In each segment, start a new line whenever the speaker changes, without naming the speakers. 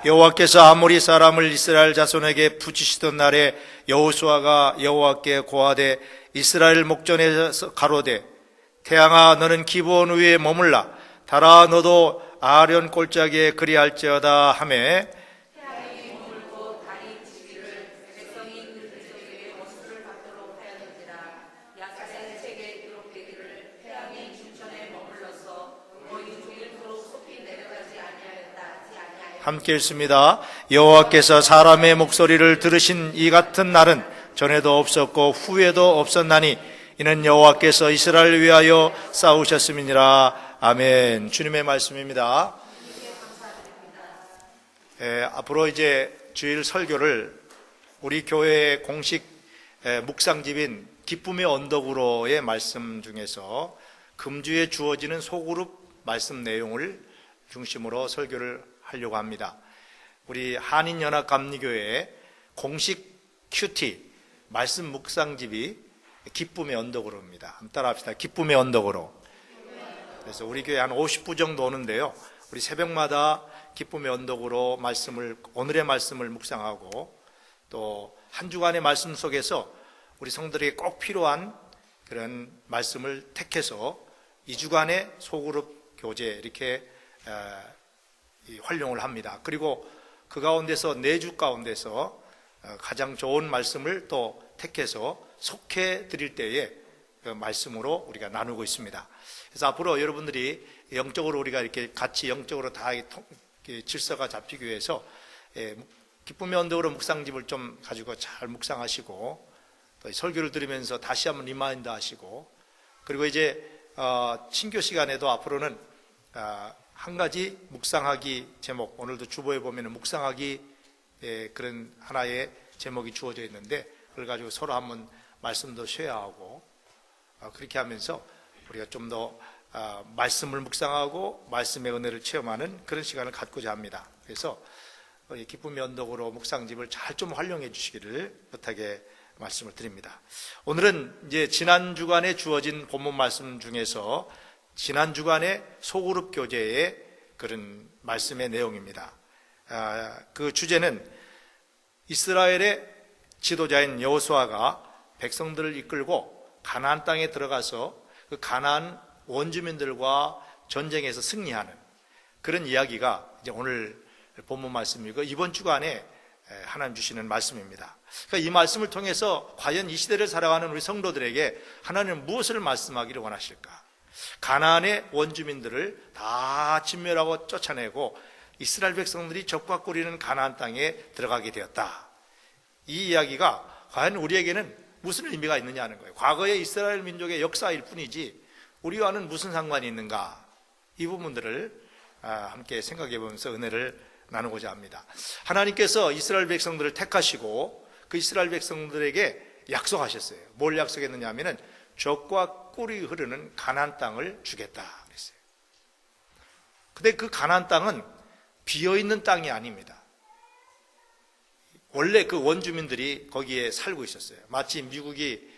여호와께서 아모리 사람을 이스라엘 자손에게 붙이시던 날에 여호수아가 여호와께 고하되 이스라엘 목전에서 가로되 태양아 너는 기브온 위에 머물라 달아 너도 아련 골짜기에 그리할지어다 하매
태양이 머물고 달이 지기를 백성이 그 들쪽에 원수를 받도록 하였는지라. 야사의 책에 기록되기를 태양이 중천에 머물러서 거의 종일토록 속히 내려가지 아니하였다 하지 아니하였다.
함께 읽습니다. 여호와께서 사람의 목소리를 들으신 이 같은 날은 전에도 없었고 후에도 없었나니 이는 여호와께서 이스라엘을 위하여 싸우셨음이니라. 아멘. 주님의 말씀입니다. 앞으로 이제 주일 설교를 우리 교회의 공식 묵상집인 기쁨의 언덕으로의 말씀 중에서 금주에 주어지는 소그룹 말씀 내용을 중심으로 설교를 하려고 합니다. 우리 한인연합감리교회의 공식 큐티 말씀 묵상집이 기쁨의 언덕으로입니다. 한번 따라합시다. 기쁨의 언덕으로. 그래서 우리 교회 한 50부 정도 오는데요. 우리 새벽마다 기쁨의 언덕으로 오늘의 말씀을 묵상하고 또 한 주간의 말씀 속에서 우리 성도들에게 꼭 필요한 그런 말씀을 택해서 2주간의 소그룹 교제 이렇게 활용을 합니다. 그리고 그 가운데서 4주 가운데서 가장 좋은 말씀을 또 택해서 속해 드릴 때에 그 말씀으로 우리가 나누고 있습니다. 그래서 앞으로 여러분들이 영적으로 우리가 이렇게 같이 영적으로 다 질서가 잡히기 위해서 기쁨의 언덕으로 묵상집을 좀 가지고 잘 묵상하시고 또 설교를 들으면서 다시 한번 리마인드 하시고 그리고 이제 친교 시간에도 앞으로는 한 가지 묵상하기 제목, 오늘도 주보에 보면 묵상하기 그런 하나의 제목이 주어져 있는데 그걸 가지고 서로 한번 말씀도 쉐어하고 그렇게 하면서 우리가 좀 더 말씀을 묵상하고 말씀의 은혜를 체험하는 그런 시간을 갖고자 합니다. 그래서 기쁨의 언덕으로 묵상집을 잘 좀 활용해 주시기를 부탁의 말씀을 드립니다. 오늘은 이제 지난 주간에 주어진 본문 말씀 중에서 지난 주간의 소그룹 교제의 그런 말씀의 내용입니다. 그 주제는 이스라엘의 지도자인 여호수아가 백성들을 이끌고 가나안 땅에 들어가서 그 가나안 원주민들과 전쟁에서 승리하는 그런 이야기가 이제 오늘 본문 말씀이고 이번 주간에 하나님 주시는 말씀입니다. 그러니까 이 말씀을 통해서 과연 이 시대를 살아가는 우리 성도들에게 하나님은 무엇을 말씀하기를 원하실까? 가나안의 원주민들을 다 진멸하고 쫓아내고 이스라엘 백성들이 적과 꾸리는 가나안 땅에 들어가게 되었다. 이 이야기가 과연 우리에게는 무슨 의미가 있느냐는 거예요. 과거의 이스라엘 민족의 역사일 뿐이지 우리와는 무슨 상관이 있는가? 이 부분들을 함께 생각해 보면서 은혜를 나누고자 합니다. 하나님께서 이스라엘 백성들을 택하시고 그 이스라엘 백성들에게 약속하셨어요. 뭘 약속했느냐 하면은 적과 꿀이 흐르는 가나안 땅을 주겠다 그랬어요. 근데 그 가나안 땅은 비어있는 땅이 아닙니다. 원래 그 원주민들이 거기에 살고 있었어요. 마치 미국이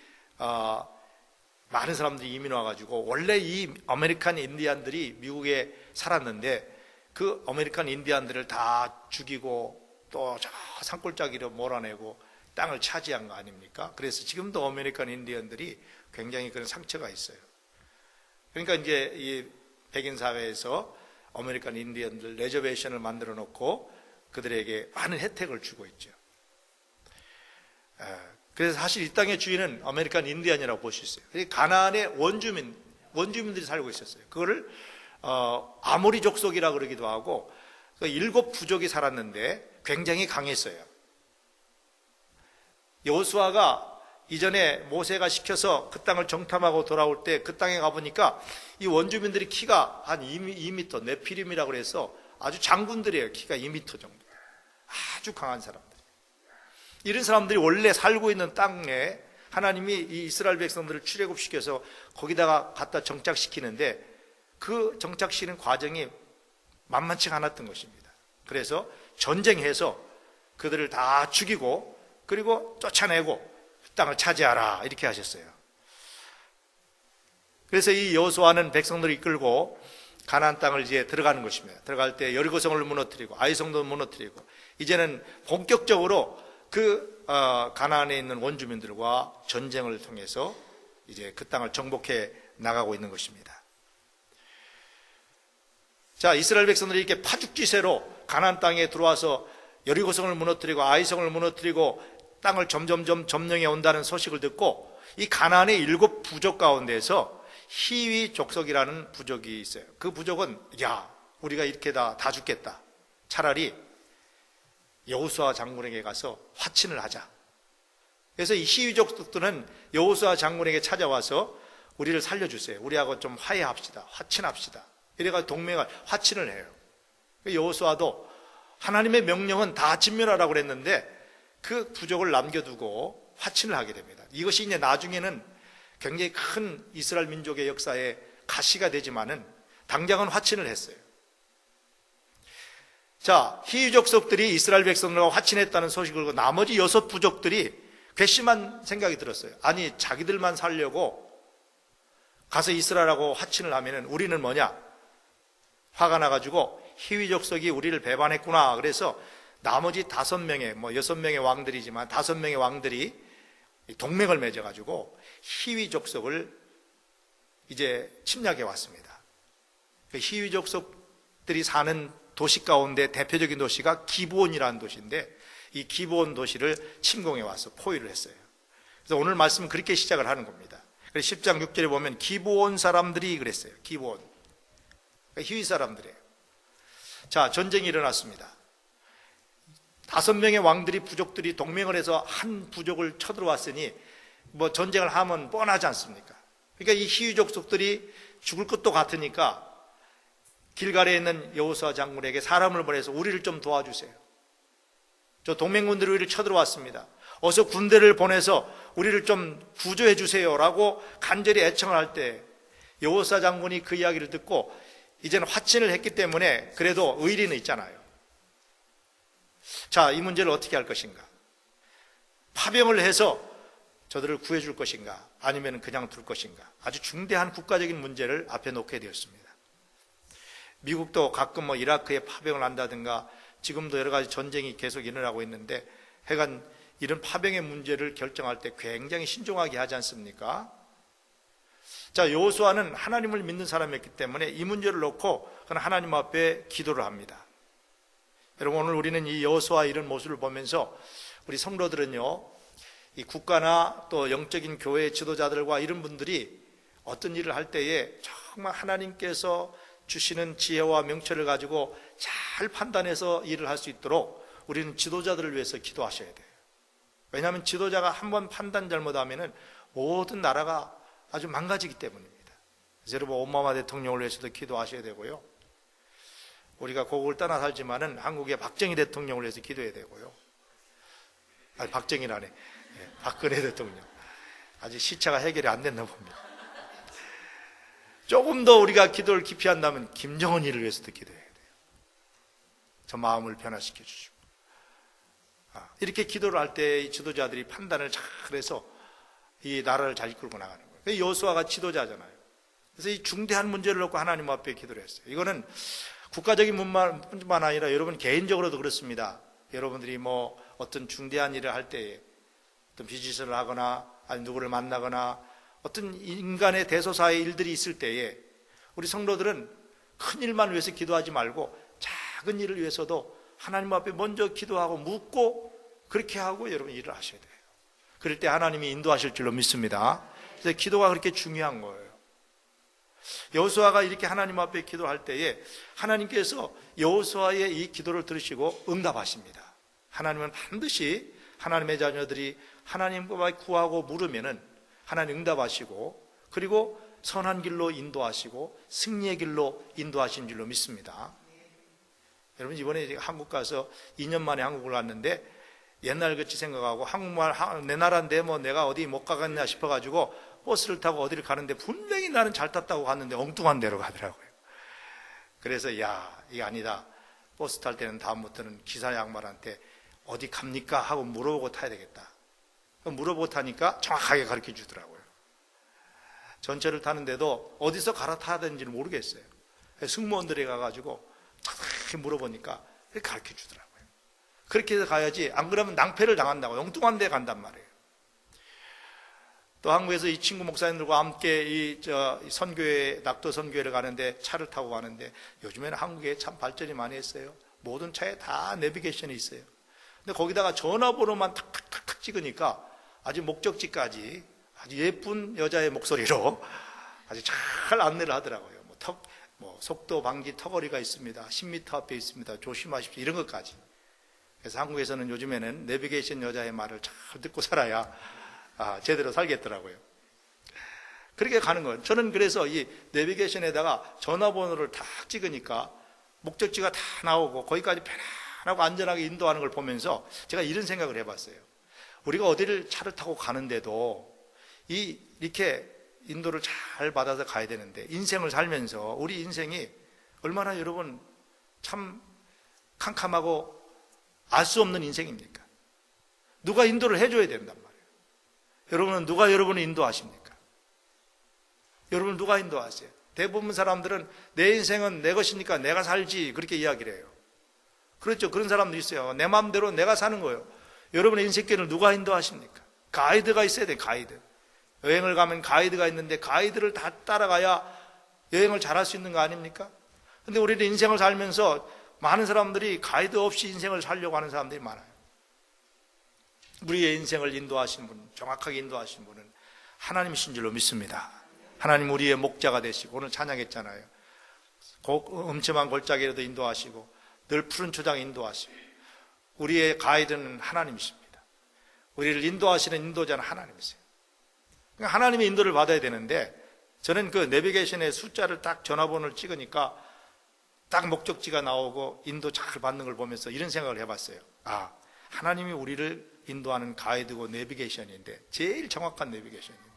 많은 사람들이 이민 와가지고 원래 이 아메리칸 인디안들이 미국에 살았는데 그 아메리칸 인디안들을 다 죽이고 또 저 산골짜기로 몰아내고 땅을 차지한 거 아닙니까? 그래서 지금도 아메리칸 인디언들이 굉장히 그런 상처가 있어요. 그러니까 이제 이 백인 사회에서 아메리칸 인디언들 레저베이션을 만들어 놓고 그들에게 많은 혜택을 주고 있죠. 그래서 사실 이 땅의 주인은 아메리칸 인디언이라고 볼 수 있어요. 가나안의 원주민들이 살고 있었어요. 그거를 아모리 족속이라고 그러기도 하고 7부족이 살았는데 굉장히 강했어요. 여호수아가 이전에 모세가 시켜서 그 땅을 정탐하고 돌아올 때 그 땅에 가보니까 이 원주민들이 키가 한 2m, 네피림이라고 해서 아주 장군들이에요. 키가 2m 정도. 아주 강한 사람들. 이런 사람들이 원래 살고 있는 땅에 하나님이 이 이스라엘 백성들을 출애굽시켜서 거기다가 갖다 정착시키는데 그 정착시키는 과정이 만만치가 않았던 것입니다. 그래서 전쟁해서 그들을 다 죽이고 그리고 쫓아내고 땅을 차지하라 이렇게 하셨어요. 그래서 이 여호수아는 백성들을 이끌고 가나안 땅을 이제 들어가는 것입니다. 들어갈 때 여리고성을 무너뜨리고 아이성도 무너뜨리고 이제는 본격적으로 그 가나안에 있는 원주민들과 전쟁을 통해서 이제 그 땅을 정복해 나가고 있는 것입니다. 자, 이스라엘 백성들이 이렇게 파죽지세로 가나안 땅에 들어와서 여리고성을 무너뜨리고 아이성을 무너뜨리고 땅을 점점점 점령해 온다는 소식을 듣고 이 가나안의 7 부족 가운데서 히위 족속이라는 부족이 있어요. 그 부족은 야, 우리가 이렇게 다 죽겠다. 차라리 여호수아 장군에게 가서 화친을 하자. 그래서 이 히위 족속들은 여호수아 장군에게 찾아와서 우리를 살려주세요. 우리하고 좀 화해합시다. 화친합시다. 이래가지고 동맹을 화친을 해요. 여호수아도 하나님의 명령은 다 진멸하라고 그랬는데 그 부족을 남겨두고 화친을 하게 됩니다. 이것이 이제 나중에는 굉장히 큰 이스라엘 민족의 역사에 가시가 되지만은 당장은 화친을 했어요. 자, 히위 족속들이 이스라엘 백성들과 화친했다는 소식을 듣고 나머지 6 부족들이 괘씸한 생각이 들었어요. 아니, 자기들만 살려고 가서 이스라엘하고 화친을 하면은 우리는 뭐냐? 화가 나가지고 히위 족속이 우리를 배반했구나. 그래서 나머지 5명의 6명의 왕들이지만 5명의 왕들이 동맹을 맺어가지고 히위 족속을 이제 침략해 왔습니다. 그 히위 족속들이 사는 도시 가운데 대표적인 도시가 기브온이라는 도시인데 이 기브온 도시를 침공해 와서 포위를 했어요. 그래서 오늘 말씀은 그렇게 시작을 하는 겁니다. 그래서 10장 6절에 보면 기브온 사람들이 그랬어요. 기브온. 그러니까 히위 사람들이에요. 자, 전쟁이 일어났습니다. 5명의 왕들이 부족들이 동맹을 해서 한 부족을 쳐들어왔으니 전쟁을 하면 뻔하지 않습니까? 그러니까 이 히위 족속들이 죽을 것도 같으니까 길갈에 있는 여호수아 장군에게 사람을 보내서 우리를 좀 도와주세요. 저 동맹군들이 우리를 쳐들어왔습니다. 어서 군대를 보내서 우리를 좀 구조해 주세요라고 간절히 애청을 할 때 여호수아 장군이 그 이야기를 듣고 이제는 화친을 했기 때문에 그래도 의리는 있잖아요. 자, 이 문제를 어떻게 할 것인가? 파병을 해서 저들을 구해줄 것인가? 아니면 그냥 둘 것인가? 아주 중대한 국가적인 문제를 앞에 놓게 되었습니다. 미국도 가끔 이라크에 파병을 한다든가 지금도 여러 가지 전쟁이 계속 일어나고 있는데 하여간 이런 파병의 문제를 결정할 때 굉장히 신중하게 하지 않습니까? 자, 여호수아는 하나님을 믿는 사람이었기 때문에 이 문제를 놓고 그는 하나님 앞에 기도를 합니다. 여러분, 오늘 우리는 이 여호수아 이런 모습을 보면서 우리 성도들은요, 이 국가나 또 영적인 교회의 지도자들과 이런 분들이 어떤 일을 할 때에 정말 하나님께서 주시는 지혜와 명철을 가지고 잘 판단해서 일을 할 수 있도록 우리는 지도자들을 위해서 기도하셔야 돼요. 왜냐하면 지도자가 한번 판단 잘못하면 모든 나라가 아주 망가지기 때문입니다. 그래서 여러분, 오바마 대통령을 위해서도 기도하셔야 되고요. 우리가 고국을 떠나 살지만은 한국의 박정희 대통령을 위해서 기도해야 되고요. 아니, 박정희라네. 네, 박근혜 대통령. 아직 시차가 해결이 안 됐나 봅니다. 조금 더 우리가 기도를 깊이 한다면 김정은이를 위해서도 기도해야 돼요. 저 마음을 변화시켜 주시고. 이렇게 기도를 할 때 이 지도자들이 판단을 잘 해서 이 나라를 잘 이끌고 나가는 거예요. 여호수아가 지도자잖아요. 그래서 이 중대한 문제를 놓고 하나님 앞에 기도를 했어요. 이거는 국가적인 문제만 아니라 여러분 개인적으로도 그렇습니다. 여러분들이 어떤 중대한 일을 할 때에 어떤 비즈니스를 하거나 아니 누구를 만나거나 어떤 인간의 대소사의 일들이 있을 때에 우리 성도들은 큰 일만 위해서 기도하지 말고 작은 일을 위해서도 하나님 앞에 먼저 기도하고 묻고 그렇게 하고 여러분 일을 하셔야 돼요. 그럴 때 하나님이 인도하실 줄로 믿습니다. 그래서 기도가 그렇게 중요한 거예요. 여호수아가 이렇게 하나님 앞에 기도할 때에 하나님께서 여호수아의 이 기도를 들으시고 응답하십니다. 하나님은 반드시 하나님의 자녀들이 하나님과 구하고 물으면은 하나님 응답하시고 그리고 선한 길로 인도하시고 승리의 길로 인도하신 줄로 믿습니다. 여러분, 이번에 한국 가서 2년 만에 한국을 왔는데 옛날 같이 생각하고 한국말 내 나라인데 내가 어디 못 가겠냐 싶어가지고 버스를 타고 어디를 가는데 분명히 나는 잘 탔다고 갔는데 엉뚱한 데로 가더라고요. 그래서 이게 아니다. 버스 탈 때는 다음부터는 기사 양반한테 어디 갑니까? 하고 물어보고 타야 되겠다. 물어보고 타니까 정확하게 가르쳐 주더라고요. 전철을 타는데도 어디서 갈아타야 되는지를 모르겠어요. 승무원들이 가가지고 자세히 물어보니까 가르쳐 주더라고요. 그렇게 해서 가야지, 안 그러면 낭패를 당한다고, 엉뚱한 데 간단 말이에요. 또 한국에서 이 친구 목사님들과 함께 이 선교회, 낙도 선교회를 가는데, 차를 타고 가는데, 요즘에는 한국에 참 발전이 많이 했어요. 모든 차에 다 내비게이션이 있어요. 근데 거기다가 전화번호만 탁탁탁탁 찍으니까 아주 목적지까지 아주 예쁜 여자의 목소리로 아주 잘 안내를 하더라고요. 속도 방지 턱걸이가 있습니다. 10m 앞에 있습니다. 조심하십시오. 이런 것까지. 그래서 한국에서는 요즘에는 내비게이션 여자의 말을 잘 듣고 살아야 제대로 살겠더라고요. 그렇게 가는 거예요. 저는 그래서 이 내비게이션에다가 전화번호를 딱 찍으니까 목적지가 다 나오고 거기까지 편안하고 안전하게 인도하는 걸 보면서 제가 이런 생각을 해봤어요. 우리가 어디를 차를 타고 가는데도 이렇게 인도를 잘 받아서 가야 되는데, 인생을 살면서 우리 인생이 얼마나 여러분 참 캄캄하고 알 수 없는 인생입니까? 누가 인도를 해줘야 된단 말이에요. 여러분은 누가 여러분을 인도하십니까? 여러분 누가 인도하세요? 대부분 사람들은 내 인생은 내 것이니까 내가 살지, 그렇게 이야기를 해요. 그렇죠. 그런 사람도 있어요. 내 마음대로 내가 사는 거예요. 여러분의 인생길을 누가 인도하십니까? 가이드가 있어야 돼요. 가이드. 여행을 가면 가이드가 있는데 가이드를 다 따라가야 여행을 잘할 수 있는 거 아닙니까? 근데 우리는 인생을 살면서 많은 사람들이 가이드 없이 인생을 살려고 하는 사람들이 많아요. 우리의 인생을 인도하신 분, 정확하게 인도하신 분은 하나님이신 줄로 믿습니다. 하나님 우리의 목자가 되시고, 오늘 찬양했잖아요. 엄청난 골짜기라도 인도하시고 늘 푸른 초장에 인도하시고, 우리의 가이드는 하나님이십니다. 우리를 인도하시는 인도자는 하나님이세요. 그러니까 하나님의 인도를 받아야 되는데, 저는 그 내비게이션에 숫자를 딱 전화번호를 찍으니까 딱 목적지가 나오고 인도 잘 받는 걸 보면서 이런 생각을 해봤어요. 하나님이 우리를 인도하는 가이드고 내비게이션인데, 제일 정확한 내비게이션인데,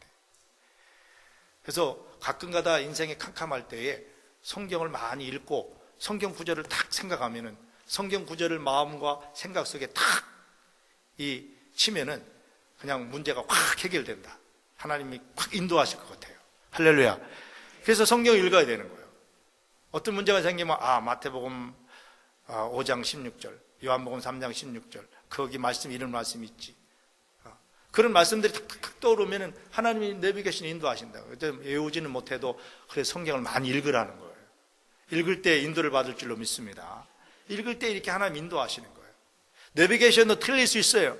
그래서 가끔가다 인생이 캄캄할 때에 성경을 많이 읽고 성경 구절을 딱 생각하면은, 성경 구절을 마음과 생각 속에 탁 치면은 그냥 문제가 확 해결된다. 하나님이 확 인도하실 것 같아요. 할렐루야. 그래서 성경을 읽어야 되는 거예요. 어떤 문제가 생기면 마태복음 5장 16절, 요한복음 3장 16절, 거기 말씀, 이런 말씀이 있지. 그런 말씀들이 탁탁탁 떠오르면 하나님이 내비게이션 인도하신다고. 외우지는 못해도 그래 성경을 많이 읽으라는 거예요. 읽을 때 인도를 받을 줄로 믿습니다. 읽을 때 이렇게 하나님 인도하시는 거예요. 내비게이션도 틀릴 수 있어요.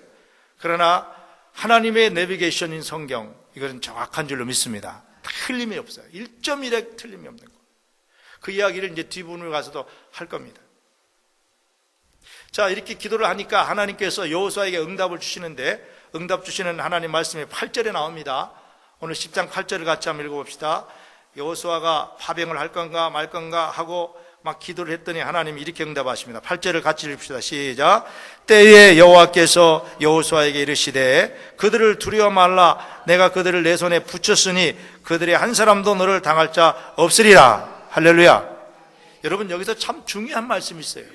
그러나 하나님의 내비게이션인 성경, 이것은 정확한 줄로 믿습니다. 틀림이 없어요. 1.1의 틀림이 없는 거예요. 그 이야기를 이제 뒷부분을 가서도 할 겁니다. 자, 이렇게 기도를 하니까 하나님께서 여호수아에게 응답을 주시는데, 응답 주시는 하나님 말씀이 8절에 나옵니다. 오늘 10장 8절을 같이 한번 읽어봅시다. 여호수아가 파병을 할 건가 말 건가 하고 막 기도를 했더니 하나님이 이렇게 응답하십니다. 8절을 같이 읽읍시다. 시작. 때에 여호와께서 여호수아에게 이르시되 그들을 두려워 말라. 내가 그들을 내 손에 붙였으니 그들의 한 사람도 너를 당할 자 없으리라. 할렐루야. 여러분, 여기서 참 중요한 말씀이 있어요.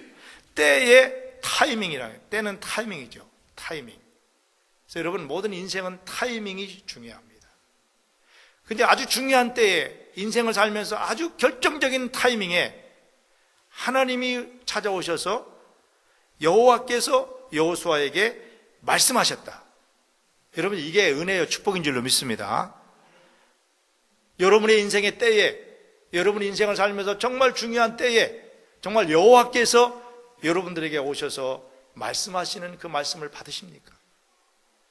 때의 타이밍이라는, 때는 타이밍이죠. 타이밍. 그래서 여러분, 모든 인생은 타이밍이 중요합니다. 근데 아주 중요한 때에, 인생을 살면서 아주 결정적인 타이밍에 하나님이 찾아오셔서 여호와께서 여호수아에게 말씀하셨다. 여러분, 이게 은혜요, 축복인 줄로 믿습니다. 여러분의 인생의 때에, 여러분의 인생을 살면서 정말 중요한 때에 정말 여호와께서 여러분들에게 오셔서 말씀하시는 그 말씀을 받으십니까?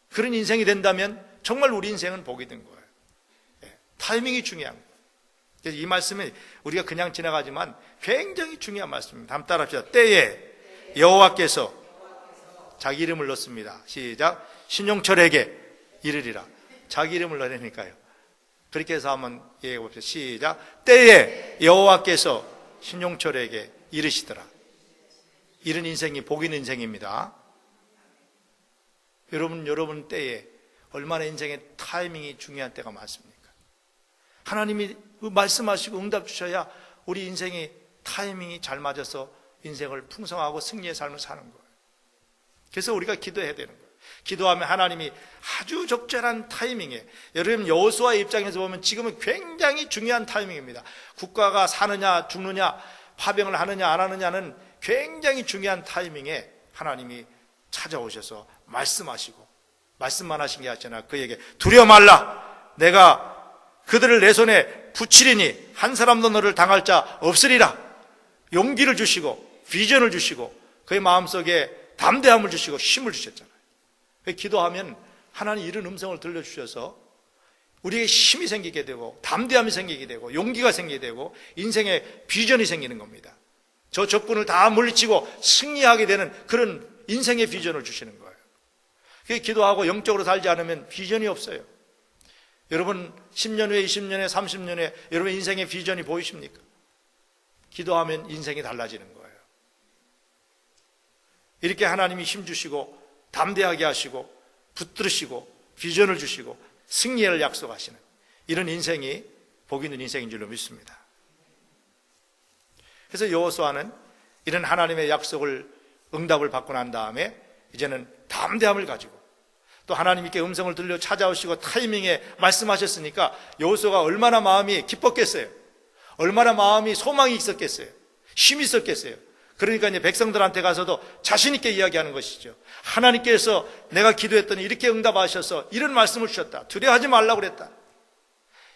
그런 인생이 된다면 정말 우리 인생은 복이 된 거예요. 타이밍이 중요한 거예요. 그래서 이 말씀은 우리가 그냥 지나가지만 굉장히 중요한 말씀입니다. 한번 따라합시다. 때에 여호와께서 자기 이름을 넣습니다. 시작. 신용철에게 이르리라. 자기 이름을 넣으니까요. 그렇게 해서 한번 얘기해 봅시다. 시작. 때에 여호와께서 신용철에게 이르시더라. 이런 인생이 복 있는 인생입니다. 여러분 때에 얼마나 인생의 타이밍이 중요한 때가 많습니까? 하나님이 말씀하시고 응답 주셔야 우리 인생이 타이밍이 잘 맞아서 인생을 풍성하고 승리의 삶을 사는 거예요. 그래서 우리가 기도해야 되는 거예요. 기도하면 하나님이 아주 적절한 타이밍에, 여러분 여호수아의 입장에서 보면 지금은 굉장히 중요한 타이밍입니다. 국가가 사느냐 죽느냐, 파병을 하느냐 안 하느냐는 굉장히 중요한 타이밍에 하나님이 찾아오셔서 말씀하시고, 말씀만 하신 게 아니라 그에게 두려워 말라, 내가 그들을 내 손에 붙이리니 한 사람도 너를 당할 자 없으리라. 용기를 주시고 비전을 주시고 그의 마음속에 담대함을 주시고 힘을 주셨잖아요. 기도하면 하나님 이런 음성을 들려주셔서 우리에게 힘이 생기게 되고 담대함이 생기게 되고 용기가 생기게 되고 인생의 비전이 생기는 겁니다. 저 적군을 다 물리치고 승리하게 되는 그런 인생의 비전을 주시는 거예요. 기도하고 영적으로 살지 않으면 비전이 없어요. 여러분 10년 후에 20년 후에 30년 후에 여러분 인생의 비전이 보이십니까? 기도하면 인생이 달라지는 거예요. 이렇게 하나님이 힘 주시고 담대하게 하시고 붙들으시고 비전을 주시고 승리를 약속하시는 이런 인생이 복 있는 인생인 줄로 믿습니다. 그래서 여호수아는 이런 하나님의 약속을 응답을 받고 난 다음에 이제는 담대함을 가지고 또 하나님께 음성을 들려 찾아오시고 타이밍에 말씀하셨으니까 여호수아가 얼마나 마음이 기뻤겠어요. 얼마나 마음이 소망이 있었겠어요. 힘이 있었겠어요. 그러니까 이제 백성들한테 가서도 자신 있게 이야기하는 것이죠. 하나님께서 내가 기도했더니 이렇게 응답하셔서 이런 말씀을 주셨다. 두려워하지 말라고 그랬다.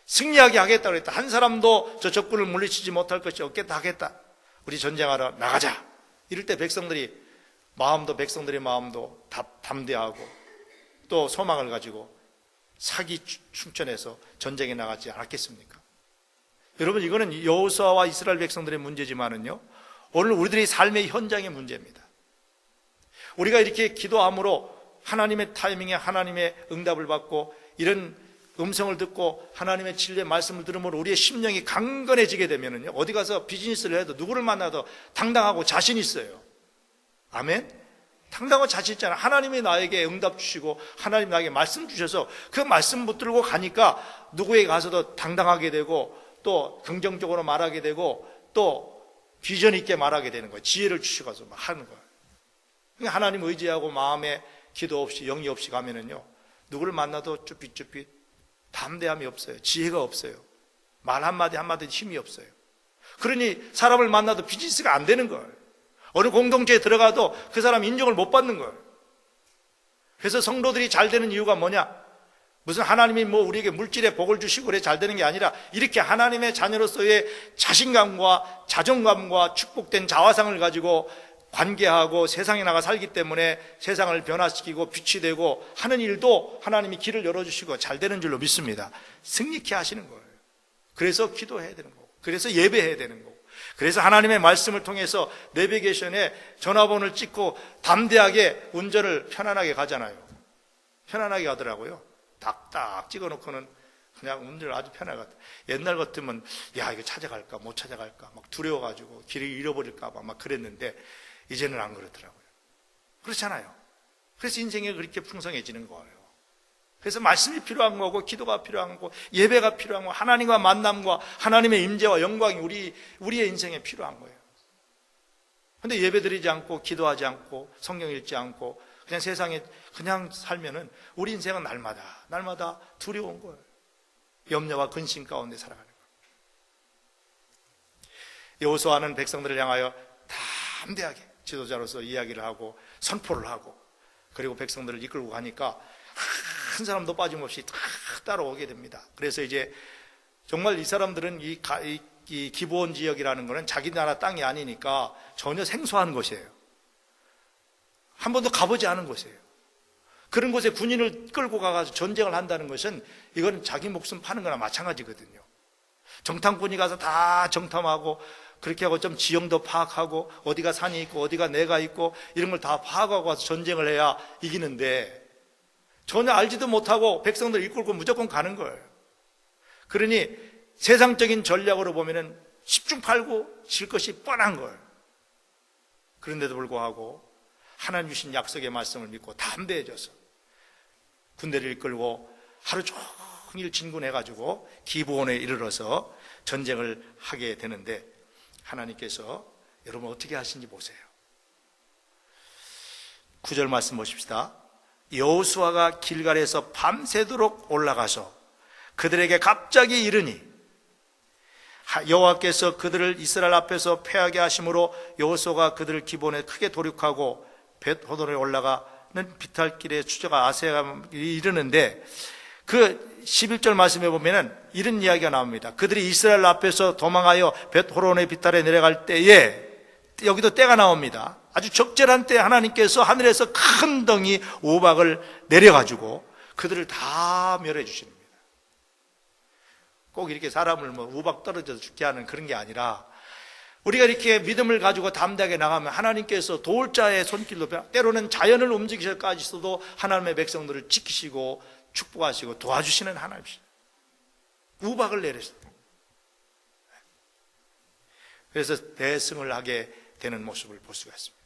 승리하게 하겠다 그랬다. 한 사람도 저 적군을 물리치지 못할 것이 없겠다 하겠다. 우리 전쟁하러 나가자. 이럴 때 백성들의 마음도 담대하고 또 소망을 가지고 사기 충천해서 전쟁에 나가지 않았겠습니까? 여러분 이거는 여호수아와 이스라엘 백성들의 문제지만은요, 오늘 우리들의 삶의 현장의 문제입니다. 우리가 이렇게 기도함으로 하나님의 타이밍에 하나님의 응답을 받고 이런 음성을 듣고 하나님의 진리의 말씀을 들으므로 우리의 심령이 강건해지게 되면은요, 어디 가서 비즈니스를 해도 누구를 만나도 당당하고 자신 있어요. 아멘? 당당하고 자신 있잖아요. 하나님이 나에게 응답 주시고 하나님 나에게 말씀 주셔서 그 말씀 붙들고 가니까 누구에게 가서도 당당하게 되고 또 긍정적으로 말하게 되고 또 비전 있게 말하게 되는 거예요. 지혜를 주시고서 하는 거예요. 그러니까 하나님 의지하고 마음에 기도 없이 영이 없이 가면은요, 누구를 만나도 쭈삣쭈삣 담대함이 없어요. 지혜가 없어요. 말 한마디 한마디 힘이 없어요. 그러니 사람을 만나도 비즈니스가 안 되는 거예요. 어느 공동체에 들어가도 그 사람 인정을 못 받는 거예요. 그래서 성도들이 잘 되는 이유가 뭐냐? 무슨 하나님이 우리에게 물질의 복을 주시고 그래 잘 되는 게 아니라 이렇게 하나님의 자녀로서의 자신감과 자존감과 축복된 자화상을 가지고 관계하고 세상에 나가 살기 때문에 세상을 변화시키고 빛이 되고 하는 일도 하나님이 길을 열어주시고 잘 되는 줄로 믿습니다. 승리케 하시는 거예요. 그래서 기도해야 되는 거고, 그래서 예배해야 되는 거고, 그래서 하나님의 말씀을 통해서 내비게이션에 전화번호를 찍고 담대하게 운전을 편안하게 가잖아요. 편안하게 가더라고요. 딱딱 찍어놓고는 그냥 운전을 아주 편하게 갔다. 옛날 같으면 야 이거 찾아갈까 못 찾아갈까 막 두려워가지고 길을 잃어버릴까 봐 막 그랬는데 이제는 안 그렇더라고요. 그렇잖아요. 그래서 인생이 그렇게 풍성해지는 거예요. 그래서 말씀이 필요한 거고 기도가 필요한 거고 예배가 필요한 거고 하나님과 만남과 하나님의 임재와 영광이 우리의 인생에 필요한 거예요. 그런데 예배 드리지 않고 기도하지 않고 성경 읽지 않고 그냥 세상에 그냥 살면은 우리 인생은 날마다 두려운 거예요. 염려와 근심 가운데 살아가는 거예요. 여호수아는 백성들을 향하여 담대하게 지도자로서 이야기를 하고 선포를 하고 그리고 백성들을 이끌고 가니까 한 사람도 빠짐없이 다 따라오게 됩니다. 그래서 이제 정말 이 사람들은 이 기브온 지역이라는 것은 자기 나라 땅이 아니니까 전혀 생소한 곳이에요. 한 번도 가보지 않은 곳이에요. 그런 곳에 군인을 끌고 가서 전쟁을 한다는 것은 이건 자기 목숨 파는 거나 마찬가지거든요. 정탐꾼이 가서 다 정탐하고 그렇게 하고 좀 지형도 파악하고 어디가 산이 있고 어디가 내가 있고 이런 걸 다 파악하고 와서 전쟁을 해야 이기는데 전혀 알지도 못하고 백성들 이끌고 무조건 가는 거예요. 그러니 세상적인 전략으로 보면은 10중 8구 질 것이 뻔한 거예요. 그런데도 불구하고 하나님 주신 약속의 말씀을 믿고 담대해져서 군대를 이끌고 하루 종일 진군해가지고 기브온에 이르러서 전쟁을 하게 되는데 하나님께서 여러분 어떻게 하신지 보세요. 9절 말씀 보십시다. 여호수아가 길갈에서 밤새도록 올라가서 그들에게 갑자기 이르니 여호와께서 그들을 이스라엘 앞에서 패하게 하심으로 여호수아가 그들을 기본에 크게 도륙하고 벳호돈에 올라가는 비탈길에 추저가 아세가 이르는데 그 11절 말씀에 보면은 이런 이야기가 나옵니다. 그들이 이스라엘 앞에서 도망하여 벳호론의 비탈에 내려갈 때에, 여기도 때가 나옵니다. 아주 적절한 때 하나님께서 하늘에서 큰 덩이 우박을 내려가지고 그들을 다 멸해 주십니다. 꼭 이렇게 사람을 우박 떨어져서 죽게 하는 그런 게 아니라, 우리가 이렇게 믿음을 가지고 담대하게 나가면 하나님께서 도울 자의 손길로, 때로는 자연을 움직이셔까지도 하나님의 백성들을 지키시고 축복하시고 도와주시는 하나님이십니다. 우박을 내렸어요. 그래서 대승을 하게 되는 모습을 볼 수가 있습니다.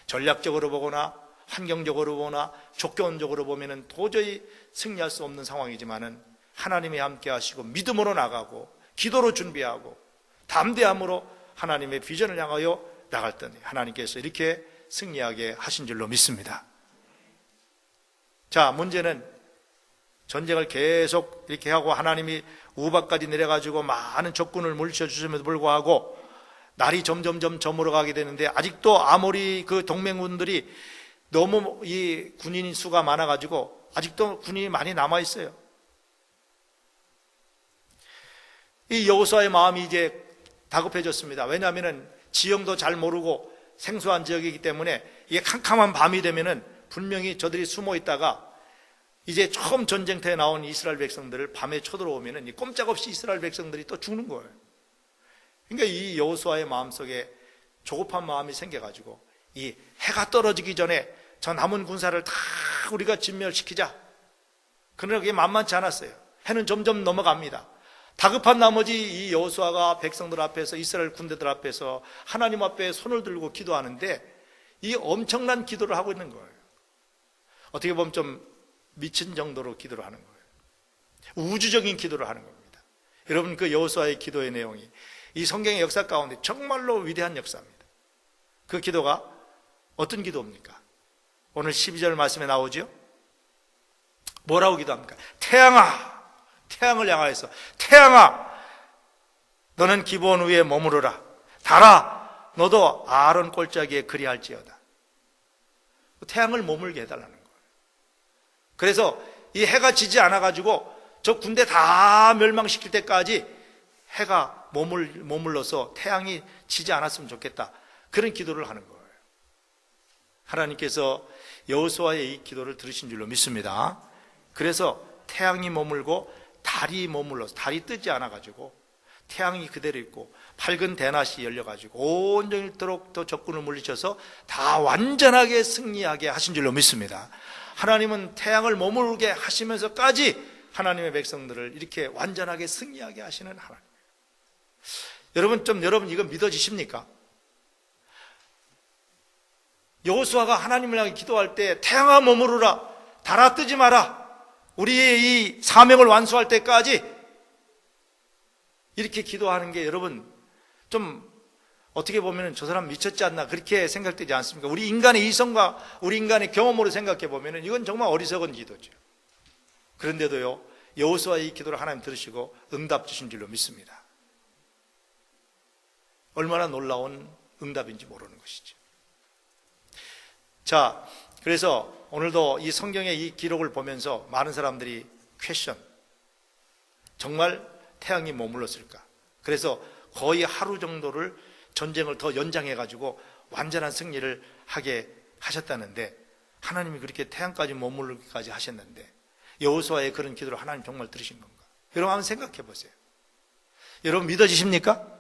전략적으로 보거나 환경적으로 보거나 조건적으로 보면은 도저히 승리할 수 없는 상황이지만은 하나님이 함께 하시고 믿음으로 나가고 기도로 준비하고 담대함으로 하나님의 비전을 향하여 나갈 때 하나님께서 이렇게 승리하게 하신 줄로 믿습니다. 자, 문제는 전쟁을 계속 이렇게 하고 하나님이 우박까지 내려가지고 많은 적군을 물리쳐 주심에도 불구하고 날이 점점점 저물어 가게 되는데, 아직도 아모리 그 동맹군들이 너무 이 군인 수가 많아가지고 아직도 군인이 많이 남아 있어요. 이 여호수아의 마음이 이제 다급해졌습니다. 왜냐하면 지형도 잘 모르고 생소한 지역이기 때문에 이게 캄캄한 밤이 되면은 분명히 저들이 숨어 있다가 이제 처음 전쟁터에 나온 이스라엘 백성들을 밤에 쳐들어오면은 꼼짝없이 이스라엘 백성들이 또 죽는 거예요. 그러니까 이 여호수아의 마음속에 조급한 마음이 생겨가지고 이 해가 떨어지기 전에 저 남은 군사를 다 우리가 진멸시키자. 그러나 그게 만만치 않았어요. 해는 점점 넘어갑니다. 다급한 나머지 이 여호수아가 백성들 앞에서, 이스라엘 군대들 앞에서 하나님 앞에 손을 들고 기도하는데 이 엄청난 기도를 하고 있는 거예요. 어떻게 보면 좀 미친 정도로 기도를 하는 거예요. 우주적인 기도를 하는 겁니다. 여러분, 그 여호수아의 기도의 내용이 이 성경의 역사 가운데 정말로 위대한 역사입니다. 그 기도가 어떤 기도입니까? 오늘 12절 말씀에 나오죠? 뭐라고 기도합니까? 태양아, 태양을 향하여서, 태양아, 너는 기브온 위에 머무르라. 달아, 너도 아론 골짜기에 그리할지어다. 태양을 머물게 해달라는 거예요. 그래서 이 해가 지지 않아가지고 저 군대 다 멸망시킬 때까지 해가 머물러서 태양이 지지 않았으면 좋겠다. 그런 기도를 하는 거예요. 하나님께서 여호수아의 이 기도를 들으신 줄로 믿습니다. 그래서 태양이 머물고 달이 머물러서, 달이 뜨지 않아가지고 태양이 그대로 있고 밝은 대낮이 열려가지고 온종일토록 또 적군을 물리쳐서 다 완전하게 승리하게 하신 줄로 믿습니다. 하나님은 태양을 머물게 하시면서까지 하나님의 백성들을 이렇게 완전하게 승리하게 하시는 하나님. 여러분 이거 믿어지십니까? 여호수아가 하나님을 향해 기도할 때 태양아 머무르라, 달아 뜨지 마라, 우리의 이 사명을 완수할 때까지 이렇게 기도하는 게 여러분 좀 어떻게 보면 저 사람 미쳤지 않나 그렇게 생각되지 않습니까? 우리 인간의 이성과 우리 인간의 경험으로 생각해 보면 이건 정말 어리석은 기도죠. 그런데도요, 여호수아의 이 기도를 하나님 들으시고 응답 주신 줄로 믿습니다. 얼마나 놀라운 응답인지 모르는 것이죠. 자, 그래서 오늘도 이 성경의 이 기록을 보면서 많은 사람들이 퀘션, 정말 태양이 머물렀을까? 그래서 거의 하루 정도를 전쟁을 더 연장해가지고 완전한 승리를 하게 하셨다는데, 하나님이 그렇게 태양까지 머물기까지 하셨는데 여호수아의 그런 기도를 하나님 정말 들으신 건가? 여러분 한번 생각해 보세요. 여러분 믿어지십니까?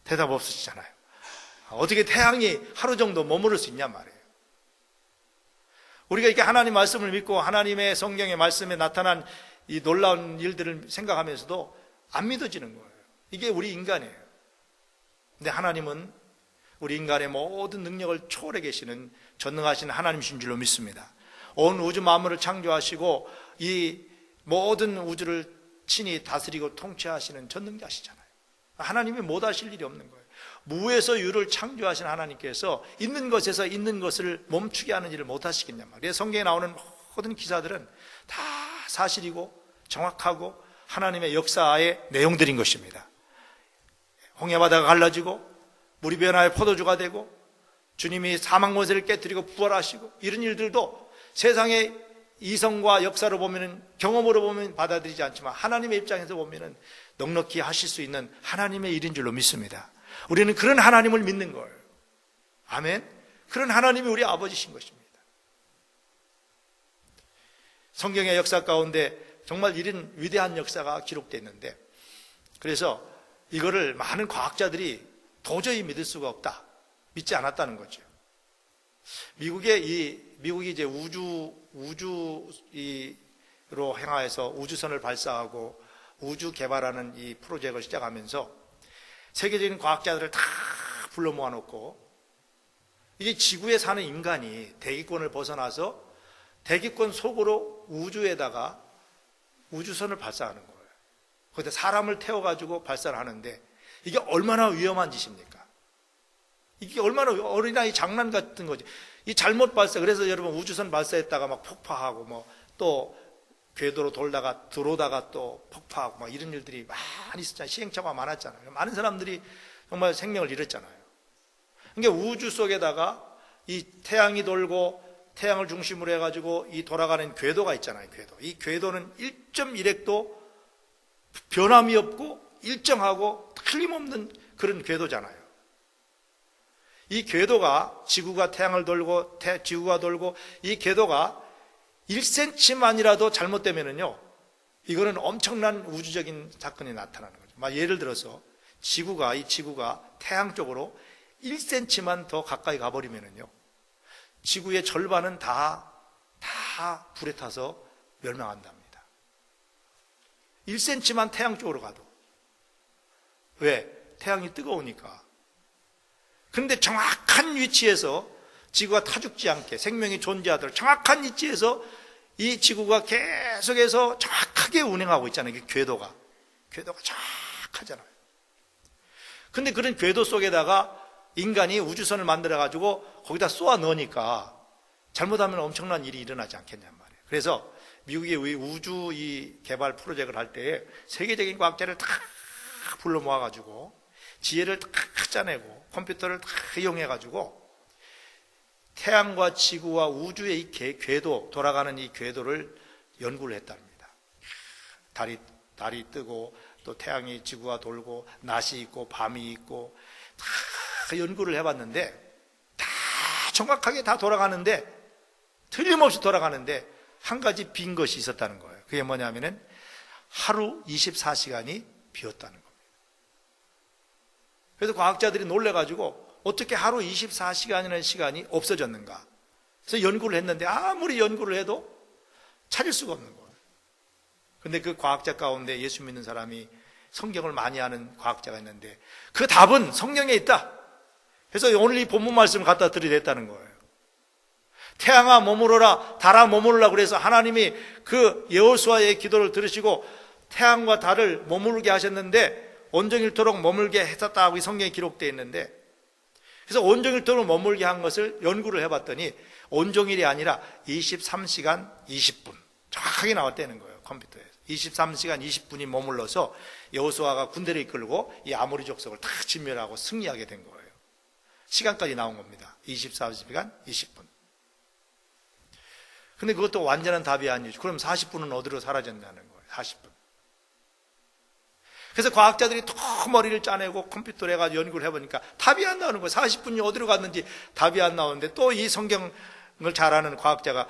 대답 없으시잖아요. 어떻게 태양이 하루 정도 머무를 수 있냐 말이에요. 우리가 이렇게 하나님 말씀을 믿고 하나님의 성경의 말씀에 나타난 이 놀라운 일들을 생각하면서도 안 믿어지는 거예요. 이게 우리 인간이에요. 근데 하나님은 우리 인간의 모든 능력을 초월해 계시는 전능하신 하나님이신 줄로 믿습니다. 온 우주 만물을 창조하시고 이 모든 우주를 친히 다스리고 통치하시는 전능자시잖아요. 하나님이 못하실 일이 없는 거예요. 무에서 유를 창조하신 하나님께서 있는 것에서 있는 것을 멈추게 하는 일을 못하시겠냐 말이에요. 성경에 나오는 모든 기사들은 다 사실이고 정확하고 하나님의 역사의 내용들인 것입니다. 홍해바다가 갈라지고 물이 변하여 포도주가 되고 주님이 사망 권세를 깨뜨리고 부활하시고 이런 일들도 세상의 이성과 역사로 보면은, 경험으로 보면 받아들이지 않지만 하나님의 입장에서 보면은 넉넉히 하실 수 있는 하나님의 일인 줄로 믿습니다. 우리는 그런 하나님을 믿는 거예요. 아멘. 그런 하나님이 우리 아버지신 것입니다. 성경의 역사 가운데 정말 이런 위대한 역사가 기록되어 있는데, 그래서 이거를 많은 과학자들이 도저히 믿을 수가 없다, 믿지 않았다는 거죠. 미국이 이제 우주로 행하여서 우주선을 발사하고 우주 개발하는 이 프로젝트를 시작하면서 세계적인 과학자들을 다 불러 모아놓고, 이게 지구에 사는 인간이 대기권을 벗어나서 대기권 속으로 우주에다가 우주선을 발사하는 거예요. 거기다 사람을 태워가지고 발사를 하는데 이게 얼마나 위험한 짓입니까? 이게 얼마나 어린아이 장난 같은 거지. 이 잘못 발사, 그래서 여러분 우주선 발사했다가 막 폭파하고 뭐 또 궤도로 돌다가 들어오다가 또 폭파하고 막 이런 일들이 많이 있었잖아요. 시행착오가 많았잖아요. 많은 사람들이 정말 생명을 잃었잖아요. 그러니까 우주 속에다가 이 태양이 돌고 태양을 중심으로 해가지고 이 돌아가는 궤도가 있잖아요. 궤도. 이 궤도는 1.1획도 변함이 없고 일정하고 틀림없는 그런 궤도잖아요. 이 궤도가 지구가 태양을 돌고 지구가 돌고 이 궤도가 1cm만이라도 잘못되면은요, 이거는 엄청난 우주적인 사건이 나타나는 거죠. 막 예를 들어서 이 지구가 태양 쪽으로 1cm만 더 가까이 가버리면은요, 지구의 절반은 다 불에 타서 멸망한답니다. 1cm만 태양 쪽으로 가도. 왜? 태양이 뜨거우니까. 그런데 정확한 위치에서 지구가 타죽지 않게 생명이 존재하도록 정확한 위치에서 이 지구가 계속해서 정확하게 운행하고 있잖아요. 이 궤도가 정확하잖아요. 그런데 그런 궤도 속에다가 인간이 우주선을 만들어가지고 거기다 쏘아 넣으니까 잘못하면 엄청난 일이 일어나지 않겠냔 말이에요. 그래서 미국이 우주 이 개발 프로젝트를 할 때에 세계적인 과학자를 다 불러 모아가지고 지혜를 다 짜내고 컴퓨터를 다 이용해가지고 태양과 지구와 우주의 이 궤도, 돌아가는 이 궤도를 연구를 했답니다. 달이 뜨고 또 태양이 지구와 돌고 낮이 있고 밤이 있고 다 연구를 해봤는데 다 정확하게 다 돌아가는데, 틀림없이 돌아가는데 한 가지 빈 것이 있었다는 거예요. 그게 뭐냐면은 하루 24시간이 비었다는 겁니다. 그래서 과학자들이 놀래가지고 어떻게 하루 24시간이라는 시간이 없어졌는가. 그래서 연구를 했는데 아무리 연구를 해도 찾을 수가 없는 거예요. 그런데 그 과학자 가운데 예수 믿는 사람이 성경을 많이 아는 과학자가 있는데 그 답은 성경에 있다. 그래서 오늘 이 본문 말씀을 갖다 들이댔다는 거예요. 태양아 머무르라, 달아 머무르라 그래서 하나님이 그 여호수아의 기도를 들으시고 태양과 달을 머무르게 하셨는데 온종일토록 머물게 했었다고 이 성경에 기록되어 있는데, 그래서 온종일토록 머물게 한 것을 연구를 해봤더니 온종일이 아니라 23시간 20분 정확하게 나왔다는 거예요. 컴퓨터에서 23시간 20분이 머물러서 여호수아가 군대를 이끌고 이 아모리 족속을 다 진멸하고 승리하게 된 거예요. 시간까지 나온 겁니다. 24시간 20분. 근데 그것도 완전한 답이 아니죠. 그럼 40분은 어디로 사라졌냐는 거예요. 40분. 그래서 과학자들이 더 머리를 짜내고 컴퓨터를 해가지고 연구를 해보니까 답이 안 나오는 거예요. 40분이 어디로 갔는지 답이 안 나오는데 또 이 성경을 잘 아는 과학자가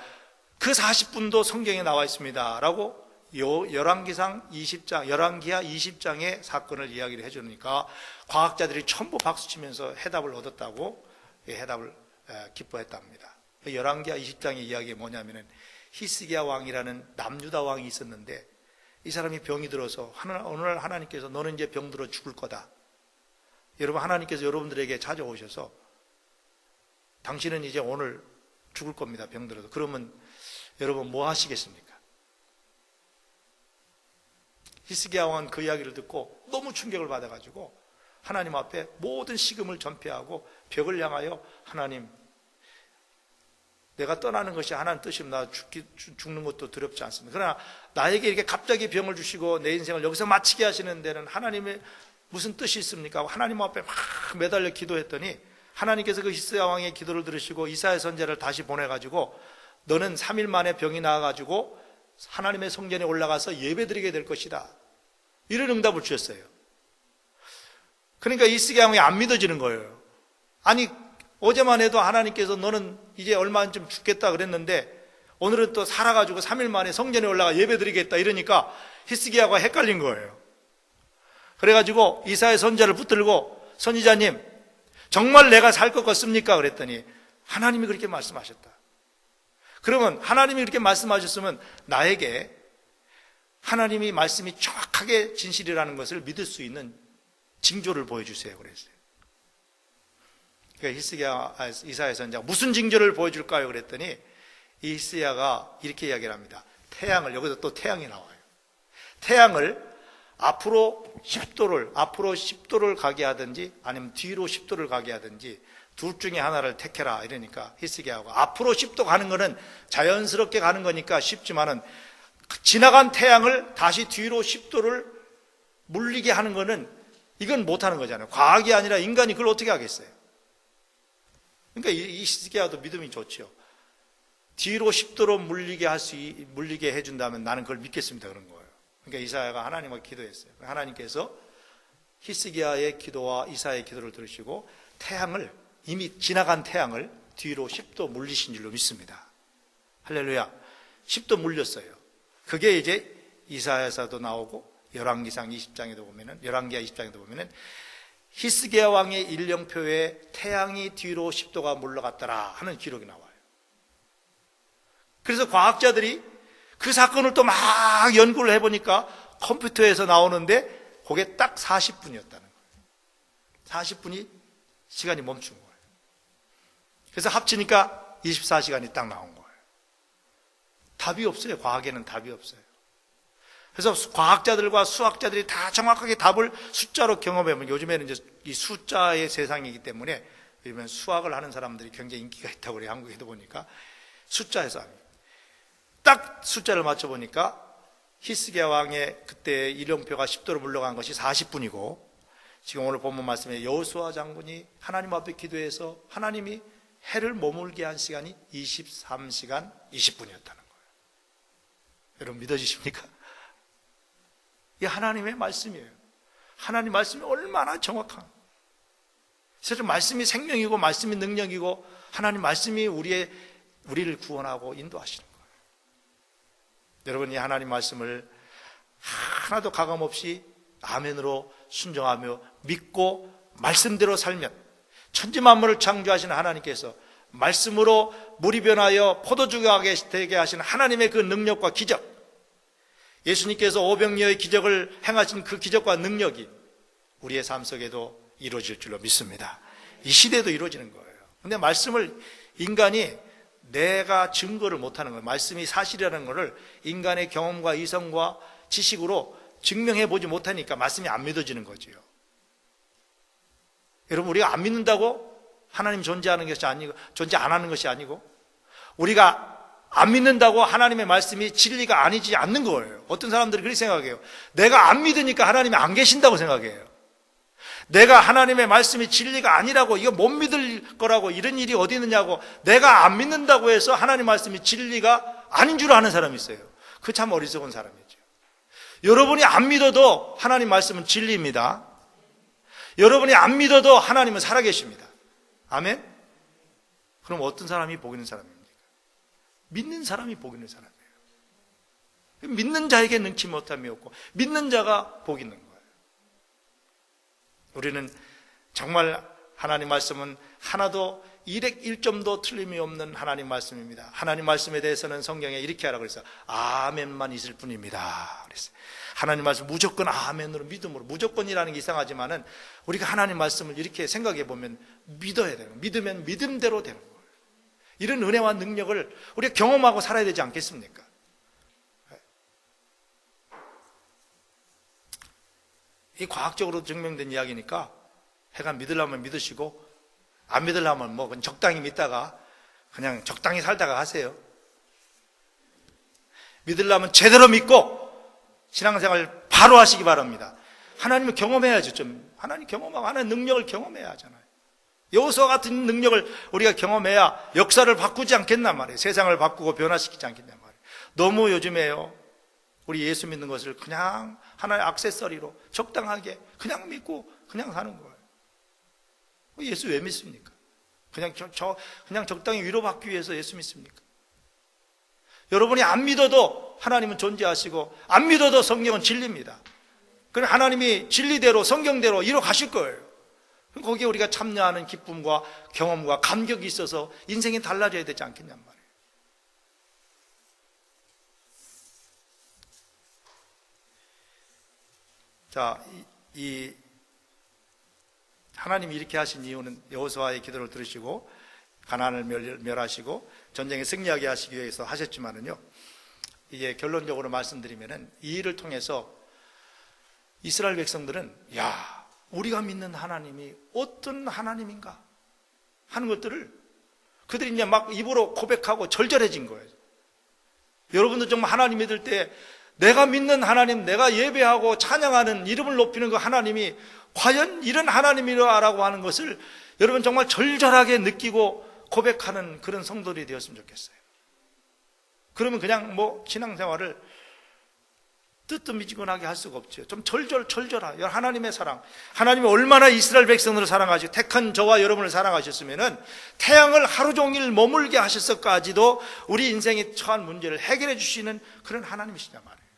그 40분도 성경에 나와 있습니다 라고 열왕기하 20장의 사건을 이야기를 해주니까 과학자들이 전부 박수치면서 해답을 얻었다고 해답을 기뻐했답니다. 열왕기하 20장의 이야기가 뭐냐면은 히스기야 왕이라는 남유다 왕이 있었는데 이 사람이 병이 들어서 어느 날 하나님께서 너는 이제 병들어 죽을 거다. 여러분, 하나님께서 여러분들에게 찾아오셔서 당신은 이제 오늘 죽을 겁니다. 병들어서. 그러면 여러분 뭐 하시겠습니까? 히스기야 왕은 그 이야기를 듣고 너무 충격을 받아가지고 하나님 앞에 모든 식음을 전폐하고 벽을 향하여 하나님, 내가 떠나는 것이 하나님 뜻이면 나 죽는 것도 두렵지 않습니다. 그러나 나에게 이렇게 갑자기 병을 주시고 내 인생을 여기서 마치게 하시는 데는 하나님의 무슨 뜻이 있습니까? 하나님 앞에 막 매달려 기도했더니 하나님께서 그 히스기야 왕의 기도를 들으시고 이사야 선지자를 다시 보내가지고 너는 3일 만에 병이 나아가지고 하나님의 성전에 올라가서 예배드리게 될 것이다, 이런 응답을 주셨어요. 그러니까 히스기야 왕이 안 믿어지는 거예요. 아니 어제만 해도 하나님께서 너는 이제 얼마쯤 죽겠다 그랬는데 오늘은 또 살아가지고 3일 만에 성전에 올라가 예배드리겠다 이러니까 히스기야가 헷갈린 거예요. 그래가지고 이사야 선지자를 붙들고 선지자님, 정말 내가 살 것 같습니까? 그랬더니 하나님이 그렇게 말씀하셨다. 그러면 하나님이 그렇게 말씀하셨으면 나에게 하나님이 말씀이 정확하게 진실이라는 것을 믿을 수 있는 징조를 보여주세요 그랬어요. 그러니까 이사야 선지자가 무슨 징조를 보여줄까요? 그랬더니 이 히스기야가 이렇게 이야기를 합니다. 태양을, 여기서 또 태양이 나와요. 태양을 앞으로 10도를 가게 하든지 아니면 뒤로 10도를 가게 하든지 둘 중에 하나를 택해라 이러니까 히스기야가 앞으로 10도 가는 거는 자연스럽게 가는 거니까 쉽지만은 지나간 태양을 다시 뒤로 10도를 물리게 하는 거는 이건 못하는 거잖아요. 과학이 아니라 인간이 그걸 어떻게 하겠어요? 그러니까 이 히스기야도 믿음이 좋죠. 뒤로 10도로 물리게 해준다면 나는 그걸 믿겠습니다 그런 거예요. 그러니까 이사야가 하나님과 기도했어요. 하나님께서 히스기야의 기도와 이사야의 기도를 들으시고 태양을, 이미 지나간 태양을 뒤로 10도 물리신 줄로 믿습니다. 할렐루야. 10도 물렸어요. 그게 이제 이사야서도 나오고 열왕기하 20장에도 보면은 히스기야 왕의 일령표에 태양이 뒤로 10도가 물러갔더라 하는 기록이 나와요. 그래서 과학자들이 그 사건을 또 막 연구를 해보니까 컴퓨터에서 나오는데 그게 딱 40분이었다는 거예요. 40분이 시간이 멈춘 거예요. 그래서 합치니까 24시간이 딱 나온 거예요. 답이 없어요. 과학에는 답이 없어요. 그래서 과학자들과 수학자들이 다 정확하게 답을 숫자로 경험해보면, 요즘에는 이제 이 숫자의 세상이기 때문에 요즘엔 수학을 하는 사람들이 굉장히 인기가 있다고 그래요. 한국에도 보니까 숫자에서 합니다. 딱 숫자를 맞춰보니까 히스기야 왕의 그때 일령표가 10도로 물러간 것이 40분이고 지금 오늘 본문 말씀에 여호수아 장군이 하나님 앞에 기도해서 하나님이 해를 머물게 한 시간이 23시간 20분이었다는 거예요. 여러분 믿어지십니까? 이게 하나님의 말씀이에요. 하나님 말씀이 얼마나 정확한, 사실 말씀이 생명이고 말씀이 능력이고 하나님 말씀이 우리를 구원하고 인도하시는 거예요. 여러분 이 하나님 말씀을 하나도 가감없이 아멘으로 순종하며 믿고 말씀대로 살면 천지만물을 창조하시는 하나님께서 말씀으로 물이 변하여 포도주가 되게 하시는 하나님의 그 능력과 기적, 예수님께서 오병이어의 기적을 행하신 그 기적과 능력이 우리의 삶 속에도 이루어질 줄로 믿습니다. 이 시대에도 이루어지는 거예요. 근데 말씀을 인간이 내가 증거를 못하는 거예요. 말씀이 사실이라는 것을 인간의 경험과 이성과 지식으로 증명해 보지 못하니까 말씀이 안 믿어지는 거지요. 여러분 우리가 안 믿는다고 하나님 존재하는 것이 아니고 존재 안 하는 것이 아니고 우리가 안 믿는다고 하나님의 말씀이 진리가 아니지 않는 거예요. 어떤 사람들이 그렇게 생각해요. 내가 안 믿으니까 하나님이 안 계신다고 생각해요. 내가 하나님의 말씀이 진리가 아니라고, 이거 못 믿을 거라고, 이런 일이 어디 있느냐고, 내가 안 믿는다고 해서 하나님 말씀이 진리가 아닌 줄 아는 사람이 있어요. 그 참 어리석은 사람이죠. 여러분이 안 믿어도 하나님 말씀은 진리입니다. 여러분이 안 믿어도 하나님은 살아계십니다. 아멘? 그럼 어떤 사람이 복 있는 사람입니까? 믿는 사람이 복 있는 사람이에요. 믿는 자에게 능치 못함이 없고 믿는 자가 복 있는 거예요. 우리는 정말 하나님 말씀은 하나도 일점도 틀림이 없는 하나님 말씀입니다. 하나님 말씀에 대해서는 성경에 이렇게 하라고 그랬어요. 아멘만 있을 뿐입니다. 그랬어요. 하나님 말씀 무조건 아멘으로, 믿음으로, 무조건이라는 게 이상하지만은 우리가 하나님 말씀을 이렇게 생각해 보면 믿어야 돼요. 믿으면 믿음대로 되는 거예요. 이런 은혜와 능력을 우리가 경험하고 살아야 되지 않겠습니까? 이 과학적으로 증명된 이야기니까 해가 믿으려면 믿으시고 안 믿으려면 뭐 그냥 적당히 믿다가 그냥 적당히 살다가 하세요. 믿으려면 제대로 믿고 신앙생활 바로 하시기 바랍니다. 하나님을 경험해야죠. 좀 하나님 경험하고 하나님 능력을 경험해야 하잖아요. 여호수아 같은 능력을 우리가 경험해야 역사를 바꾸지 않겠단 말이에요. 세상을 바꾸고 변화시키지 않겠단 말이에요. 너무 요즘에요, 우리 예수 믿는 것을 그냥 하나의 액세서리로 적당하게 그냥 믿고 그냥 사는 거예요. 예수 왜 믿습니까? 그냥 적당히 위로받기 위해서 예수 믿습니까? 여러분이 안 믿어도 하나님은 존재하시고 안 믿어도 성경은 진리입니다. 그럼 하나님이 진리대로 성경대로 이뤄 가실 거예요. 거기에 우리가 참여하는 기쁨과 경험과 감격이 있어서 인생이 달라져야 되지 않겠냔 말이에요. 자, 이 하나님이 이렇게 하신 이유는 여호수아의 기도를 들으시고 가나안을 멸하시고 전쟁에 승리하게 하시기 위해서 하셨지만은요, 이게 결론적으로 말씀드리면은 이 일을 통해서 이스라엘 백성들은 야, 우리가 믿는 하나님이 어떤 하나님인가 하는 것들을 그들이 이제 막 입으로 고백하고 절절해진 거예요. 여러분도 정말 하나님 믿을 때 내가 믿는 하나님, 내가 예배하고 찬양하는 이름을 높이는 그 하나님이 과연 이런 하나님이라고 하는 것을 여러분 정말 절절하게 느끼고 고백하는 그런 성도들이 되었으면 좋겠어요. 그러면 그냥 뭐 신앙생활을 뜨뜻미지근하게 할 수가 없죠. 좀 절절하게 하나님의 사랑, 하나님이 얼마나 이스라엘 백성들을 사랑하시고 택한 저와 여러분을 사랑하셨으면은 태양을 하루 종일 머물게 하셨을까지도 우리 인생에 처한 문제를 해결해 주시는 그런 하나님이시냐 말이에요.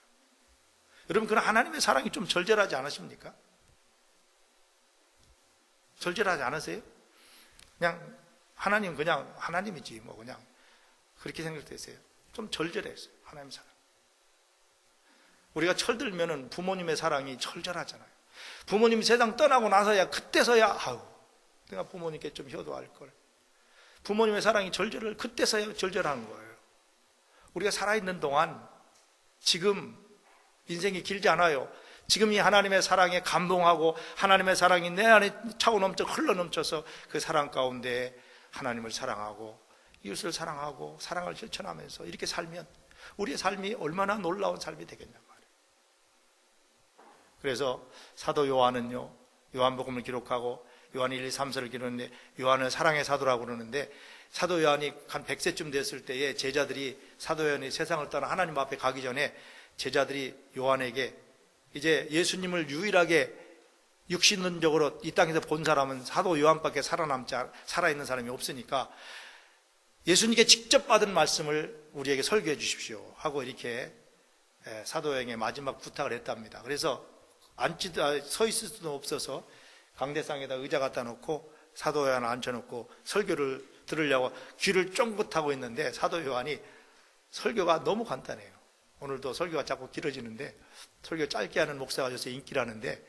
여러분, 그런 하나님의 사랑이 좀 절절하지 않으십니까? 절절하지 않으세요? 그냥 하나님 그냥 하나님이지 뭐 그냥 그렇게 생각되세요? 좀 절절했어요, 하나님의 사랑. 우리가 철들면은 부모님의 사랑이 절절하잖아요. 부모님이 세상 떠나고 나서야 그때서야 내가 부모님께 좀 효도할 걸. 부모님의 사랑이 그때서야 절절한 거예요. 우리가 살아있는 동안 지금 인생이 길지 않아요. 지금 이 하나님의 사랑에 감동하고 하나님의 사랑이 내 안에 차고 넘쳐 흘러 넘쳐서 그 사랑 가운데 하나님을 사랑하고 이웃을 사랑하고 사랑을 실천하면서 이렇게 살면 우리의 삶이 얼마나 놀라운 삶이 되겠냐 말이에요. 그래서 사도 요한은요, 요한복음을 기록하고 요한 1, 2, 3서를 기록했는데 요한을 사랑의 사도라고 그러는데, 사도 요한이 한 100세쯤 됐을 때에 제자들이, 사도 요한이 세상을 떠나 하나님 앞에 가기 전에 제자들이 요한에게, 이제 예수님을 유일하게 육신론적으로 이 땅에서 본 사람은 사도 요한밖에 살아있는 사람이 없으니까 예수님께 직접 받은 말씀을 우리에게 설교해 주십시오 하고 이렇게 사도 요한에게 마지막 부탁을 했답니다. 그래서 서 있을 수도 없어서 강대상에다 의자 갖다 놓고 사도 요한을 앉혀놓고 설교를 들으려고 귀를 쫑긋하고 있는데, 사도 요한이 설교가 너무 간단해요. 오늘도 설교가 자꾸 길어지는데, 설교 짧게 하는 목사가 있어서 인기라는데,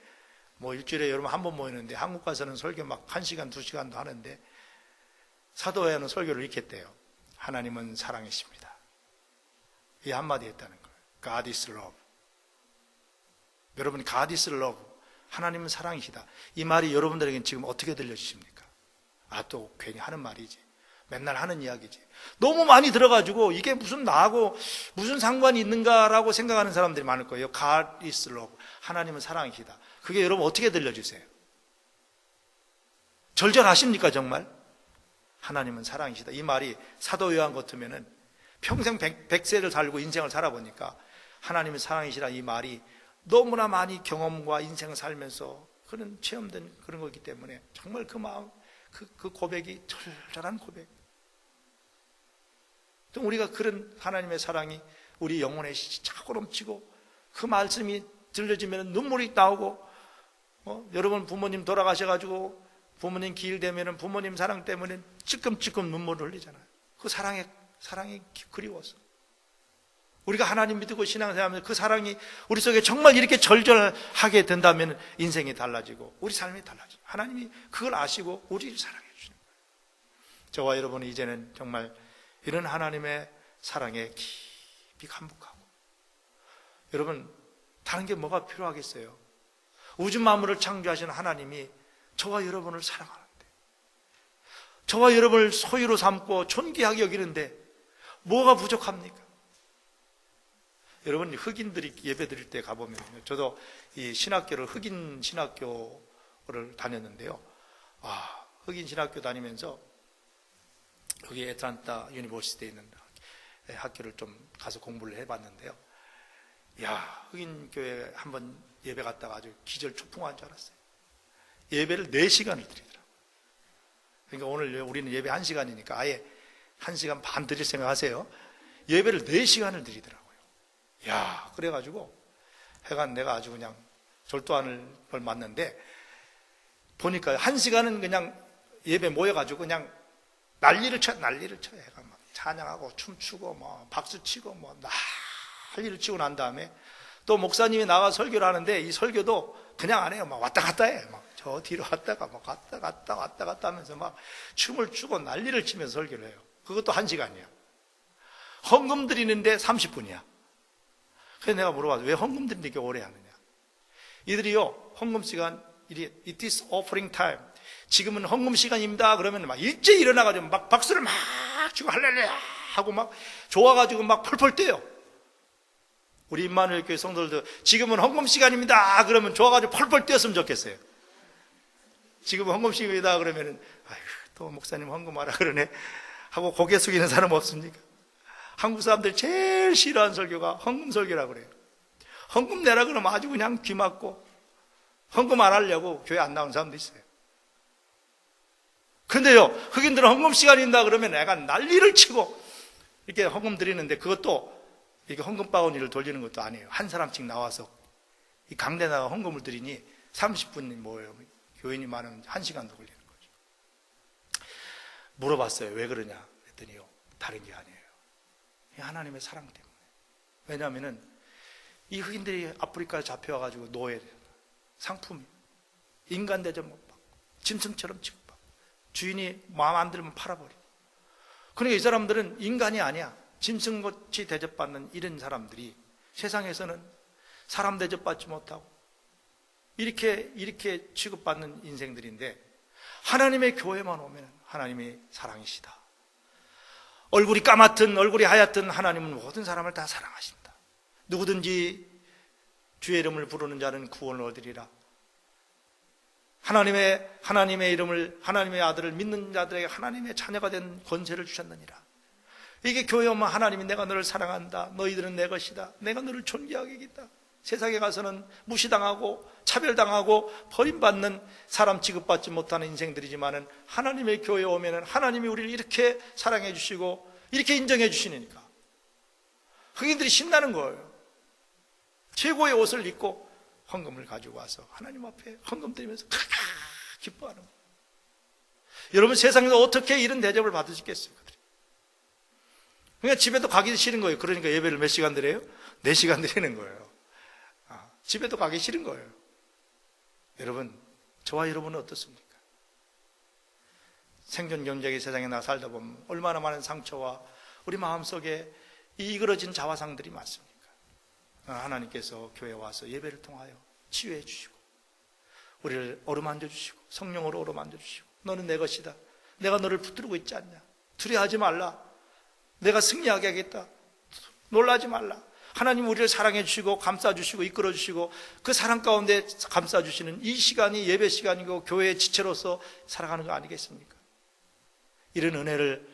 뭐 일주일에 여러분 한 번 모이는데 한국 가서는 설교 막 1시간, 2시간도 하는데, 사도 요한은 설교를 이렇게 했대요. 하나님은 사랑이십니다. 이 한마디 했다는 거예요. God is love. 여러분, God is love. 하나님은 사랑이시다. 이 말이 여러분들에게는 지금 어떻게 들려주십니까? 또 괜히 하는 말이지. 맨날 하는 이야기지. 너무 많이 들어가지고 이게 무슨 나하고 무슨 상관이 있는가라고 생각하는 사람들이 많을 거예요. God is love. 하나님은 사랑이시다. 그게 여러분 어떻게 들려주세요? 절절하십니까 정말? 하나님은 사랑이시다. 이 말이 사도 요한 같으면은 평생 100세를 살고 인생을 살아보니까 하나님은 사랑이시다 이 말이 너무나 많이 경험과 인생을 살면서 그런 체험된 그런 거기 때문에 정말 그 마음, 그 고백이 절절한 고백. 또 우리가 그런 하나님의 사랑이 우리 영혼에 차고 넘치고 그 말씀이 들려지면 눈물이 나오고, 여러분 부모님 돌아가셔가지고 부모님 기일 되면은 부모님 사랑 때문에 찔끔찔끔 눈물을 흘리잖아요. 그 사랑이 그리워서. 우리가 하나님 믿고 신앙생활하면서 그 사랑이 우리 속에 정말 이렇게 절절하게 된다면 인생이 달라지고 우리 삶이 달라지고 하나님이 그걸 아시고 우리를 사랑해 주시는 거예요. 저와 여러분이 이제는 정말 이런 하나님의 사랑에 깊이 감복하고, 여러분 다른 게 뭐가 필요하겠어요? 우주 만물을 창조하신 하나님이 저와 여러분을 사랑하는데, 저와 여러분을 소유로 삼고 존귀하게 여기는데 뭐가 부족합니까? 여러분, 흑인들이 예배 드릴 때 가보면, 저도 이 신학교를, 흑인 신학교를 다녔는데요. 흑인 신학교 다니면서 여기 애틀랜타 유니버시티에 있는 학교를 좀 가서 공부를 해봤는데요. 흑인 교회 한번 예배 갔다가 아주 기절초풍한 줄 알았어요. 예배를 4시간을 드리더라고요. 그러니까 오늘 우리는 예배 1시간이니까 아예 1시간 반 드릴 생각하세요. 예배를 4시간을 드리더라고요. 그래가지고 해간 내가 아주 그냥 절도안을 맞는데, 보니까 1시간은 그냥 예배 모여가지고 그냥 난리를 쳐요. 해가 막 찬양하고 춤추고 뭐 박수치고 뭐 난리를 치고 난 다음에 또 목사님이 나가 설교를 하는데, 이 설교도 그냥 안 해요. 막 왔다 갔다 해. 막 저 뒤로 왔다가 막 왔다 갔다 하면서 막 춤을 추고 난리를 치면서 설교를 해요. 그것도 1시간이야. 헌금 드리는데 30분이야. 그래서 내가 물어봤어. 왜 헌금 드리는데 이렇게 오래 하느냐? 이들이요, 헌금 시간, it is offering time. 지금은 헌금 시간입니다. 그러면 막 일찍 일어나가지고 막 박수를 막 치고 할렐루야 하고 막 좋아가지고 막 펄펄 뛰어요. 우리 임마누엘 교회 성도들도 지금은 헌금 시간입니다. 그러면 좋아가지고 펄펄 뛰었으면 좋겠어요. 지금은 헌금 시간입니다. 그러면은, 또 목사님 헌금하라 그러네 하고 고개 숙이는 사람 없습니까? 한국 사람들 제일 싫어하는 설교가 헌금 설교라고 그래요. 헌금 내라 그러면 아주 그냥 귀 막고 헌금 안 하려고 교회 안 나오는 사람도 있어요. 근데요, 흑인들은 헌금 시간인다 그러면 약간 난리를 치고 이렇게 헌금 드리는데, 그것도 이렇게 헌금 바구니를 돌리는 것도 아니에요. 한 사람씩 나와서 이 강대 나가 헌금을 드리니 30분이 뭐예요? 교인이 많으면 1시간도 걸리는 거죠. 물어봤어요. 왜 그러냐 그랬더니요, 다른 게 아니에요. 하나님의 사랑 때문에. 왜냐하면은 이 흑인들이 아프리카에 잡혀와가지고 노예, 상품이 인간 대접 못 받고 짐승처럼 취급받고 주인이 마음 안 들면 팔아버리고. 그러니까 이 사람들은 인간이 아니야. 짐승같이 대접받는 이런 사람들이 세상에서는 사람 대접받지 못하고 이렇게 취급받는 인생들인데, 하나님의 교회만 오면 하나님이 사랑이시다. 얼굴이 까맣든 얼굴이 하얗든 하나님은 모든 사람을 다 사랑하신다. 누구든지 주의 이름을 부르는 자는 구원을 얻으리라. 하나님의 이름을, 하나님의 아들을 믿는 자들에게 하나님의 자녀가 된 권세를 주셨느니라. 이게 교회 오면 하나님이 내가 너를 사랑한다. 너희들은 내 것이다. 내가 너를 존귀하게 여기겠다. 세상에 가서는 무시당하고 차별당하고 버림받는, 사람 취급받지 못하는 인생들이지만은 하나님의 교회에 오면은 하나님이 우리를 이렇게 사랑해 주시고 이렇게 인정해 주시니까 흑인들이 신나는 거예요. 최고의 옷을 입고 헌금을 가지고 와서 하나님 앞에 헌금 드리면서 기뻐하는 거예요. 여러분, 세상에서 어떻게 이런 대접을 받을 수 있겠어요? 그러니까 집에도 가기 싫은 거예요. 그러니까 예배를 몇 시간 드려요? 4시간 드리는 거예요. 집에도 가기 싫은 거예요. 여러분, 저와 여러분은 어떻습니까? 생존 경쟁의 세상에 나 살다 보면 얼마나 많은 상처와 우리 마음속에 이그러진 자화상들이 많습니까? 하나님께서 교회에 와서 예배를 통하여 치유해 주시고 우리를 어루만져 주시고 성령으로 어루만져 주시고, 너는 내 것이다. 내가 너를 붙들고 있지 않냐. 두려워하지 말라. 내가 승리하게 하겠다. 놀라지 말라. 하나님 우리를 사랑해 주시고 감싸 주시고 이끌어 주시고 그 사랑 가운데 감싸 주시는 이 시간이 예배 시간이고 교회의 지체로서 살아가는 거 아니겠습니까? 이런 은혜를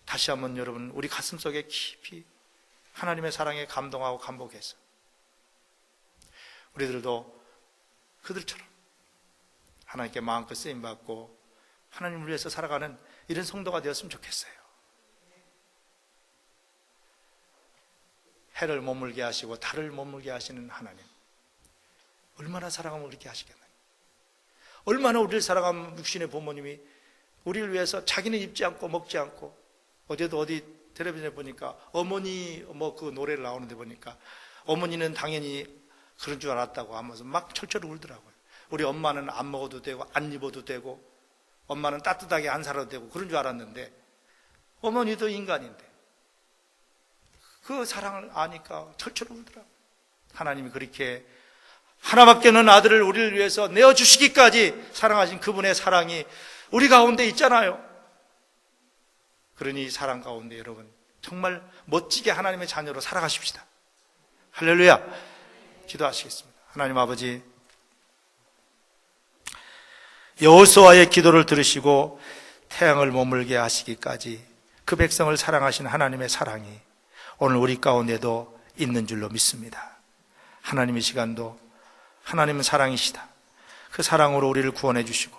다시 한번 여러분 우리 가슴속에 깊이 하나님의 사랑에 감동하고 감복해서 우리들도 그들처럼 하나님께 마음껏 쓰임받고 하나님을 위해서 살아가는 이런 성도가 되었으면 좋겠어요. 해를 머물게 하시고 달을 머물게 하시는 하나님, 얼마나 사랑하면 그렇게 하시겠나요? 얼마나 우리를 사랑하면 육신의 부모님이 우리를 위해서 자기는 입지 않고 먹지 않고, 어제도 어디 텔레비전에 보니까 어머니 그 노래를 나오는데 보니까 어머니는 당연히 그런 줄 알았다고 하면서 막 철철 울더라고요. 우리 엄마는 안 먹어도 되고 안 입어도 되고 엄마는 따뜻하게 안 살아도 되고 그런 줄 알았는데 어머니도 인간인데 그 사랑을 아니까 철철 울더라고요. 하나님이 그렇게 하나밖에 없는 아들을 우리를 위해서 내어주시기까지 사랑하신 그분의 사랑이 우리 가운데 있잖아요. 그러니 이 사랑 가운데 여러분 정말 멋지게 하나님의 자녀로 살아가십시다. 할렐루야. 기도하시겠습니다. 하나님 아버지, 여호수아의 기도를 들으시고 태양을 머물게 하시기까지 그 백성을 사랑하신 하나님의 사랑이 오늘 우리 가운데도 있는 줄로 믿습니다. 하나님의 시간도 하나님은 사랑이시다. 그 사랑으로 우리를 구원해 주시고